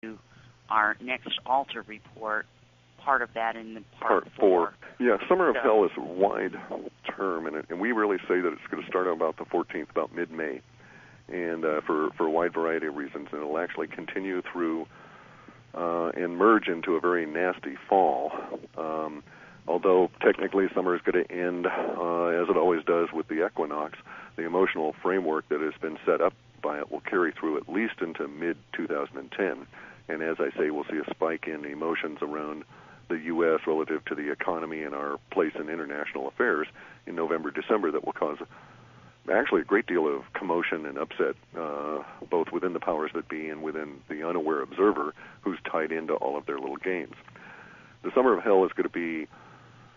into our next Alta report, part of that in the part 4. Yeah, Summer of Hell is a wide term, and we really say that it's going to start on about the 14th, about mid-May, and for a wide variety of reasons, and it'll actually continue through and merge into a very nasty fall. Although technically summer is going to end, as it always does with the equinox, the emotional framework that has been set up by it will carry through at least into mid-2010. And as I say, we'll see a spike in emotions around the U.S. relative to the economy and our place in international affairs in November, December that will cause actually a great deal of commotion and upset, both within the powers that be and within the unaware observer who's tied into all of their little games. The Summer of Hell is going to be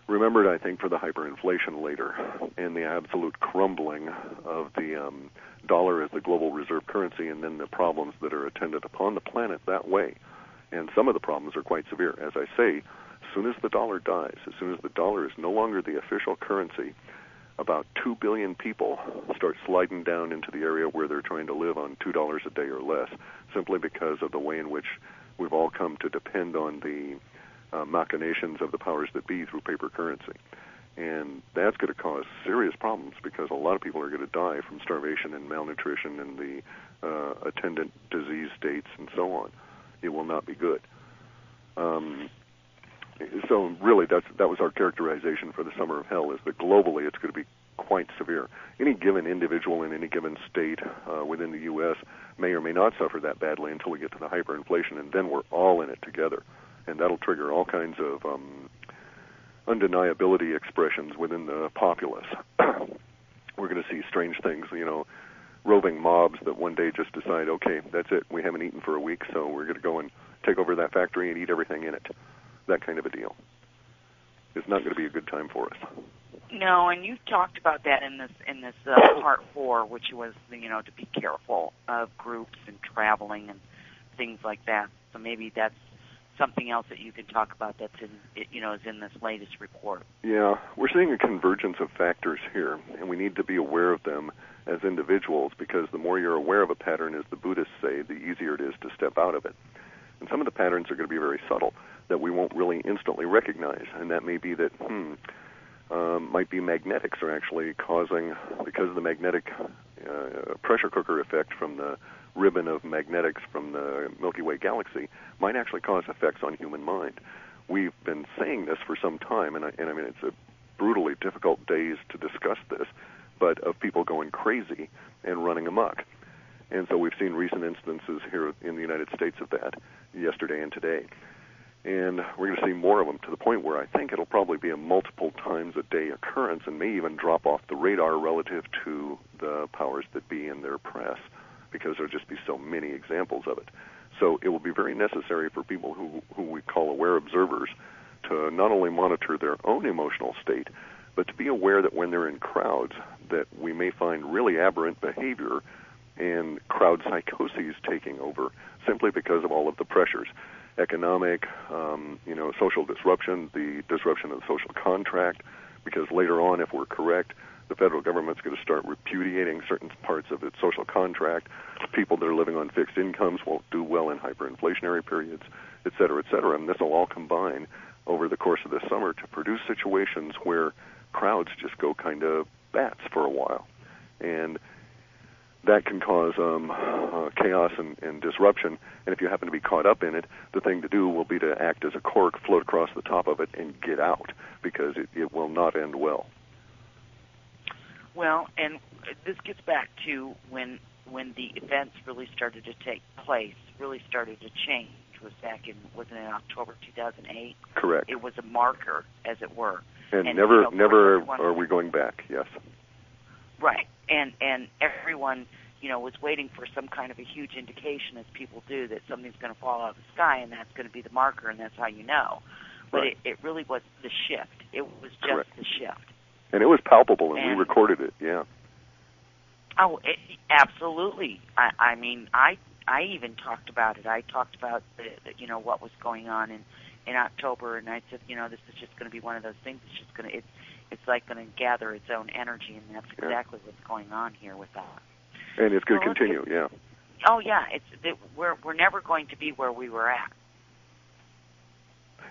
remembered, I think, for the hyperinflation later and the absolute crumbling of the dollar as the global reserve currency, and then the problems that are attendant upon the planet that way. And some of the problems are quite severe. As I say, as soon as the dollar dies, as soon as the dollar is no longer the official currency, about 2 billion people start sliding down into the area where they're trying to live on $2 a day or less, simply because of the way in which we've all come to depend on the machinations of the powers that be through paper currency. And that's going to cause serious problems because a lot of people are going to die from starvation and malnutrition and the attendant disease states and so on. It will not be good. So really, that was our characterization for the Summer of Hell, is that globally it's going to be quite severe. Any given individual in any given state within the U.S. may or may not suffer that badly until we get to the hyperinflation, and then we're all in it together. And that'll trigger all kinds of undeniability expressions within the populace. We're going to see strange things, roving mobs that one day just decide, okay, that's it, we haven't eaten for a week, so we're going to go and take over that factory and eat everything in it. That kind of a deal. It's not going to be a good time for us. No, and you talked about that in this part 4, which was to be careful of groups and traveling and things like that. So maybe that's something else that you can talk about that's is in this latest report. Yeah, we're seeing a convergence of factors here, and we need to be aware of them as individuals, because the more you're aware of a pattern, as the Buddhists say, the easier it is to step out of it. And some of the patterns are going to be very subtle that we won't really instantly recognize, and that may be that might be magnetics are actually causing, because of the magnetic pressure cooker effect from the ribbon of magnetics from the Milky Way galaxy, might actually cause effects on human mind. We've been saying this for some time, and I mean, it's a brutally difficult days to discuss this, but of people going crazy and running amok. And so we've seen recent instances here in the United States of that yesterday and today. And we're going to see more of them, to the point where I think it'll probably be a multiple times a day occurrence and may even drop off the radar relative to the powers that be in their press, because there'll just be so many examples of it. So it will be very necessary for people who we call aware observers to not only monitor their own emotional state, but to be aware that when they're in crowds, that we may find really aberrant behavior and crowd psychoses taking over, simply because of all of the pressures. Economic, social disruption, the disruption of the social contract, because later on, if we're correct, the federal government's going to start repudiating certain parts of its social contract. People that are living on fixed incomes won't do well in hyperinflationary periods, et cetera, and this will all combine over the course of this summer to produce situations where crowds just go kind of bats for a while. And that can cause chaos and disruption, and if you happen to be caught up in it, the thing to do will be to act as a cork, float across the top of it, and get out, because it will not end well. Well, and this gets back to when the events really started to take place, really started to change, was back in, wasn't it October 2008? Correct. It was a marker, as it were. And never are we going back, yes. Right, and everyone, was waiting for some kind of a huge indication, as people do, that something's going to fall out of the sky, and that's going to be the marker, and that's how you know. But right. it really was the shift. It was just Correct. the shift. And it was palpable, and we recorded it, yeah. Oh, absolutely. I mean, I even talked about it. I talked about what was going on in October, and I said, this is just going to be one of those things. It's just going to it's like going to gather its own energy, and that's exactly what's going on here with that. And it's going to continue, yeah. Oh yeah, we're never going to be where we were at.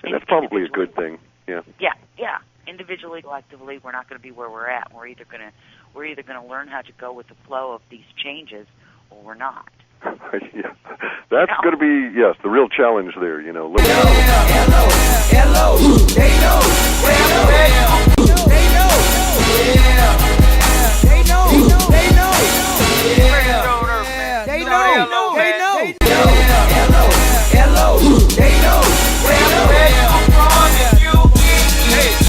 And that's probably a good thing. Yeah. Yeah. Individually, collectively, we're not going to be where we're at. We're either going to learn how to go with the flow of these changes, or we're not. Yeah. That's going to be the real challenge there. Look out.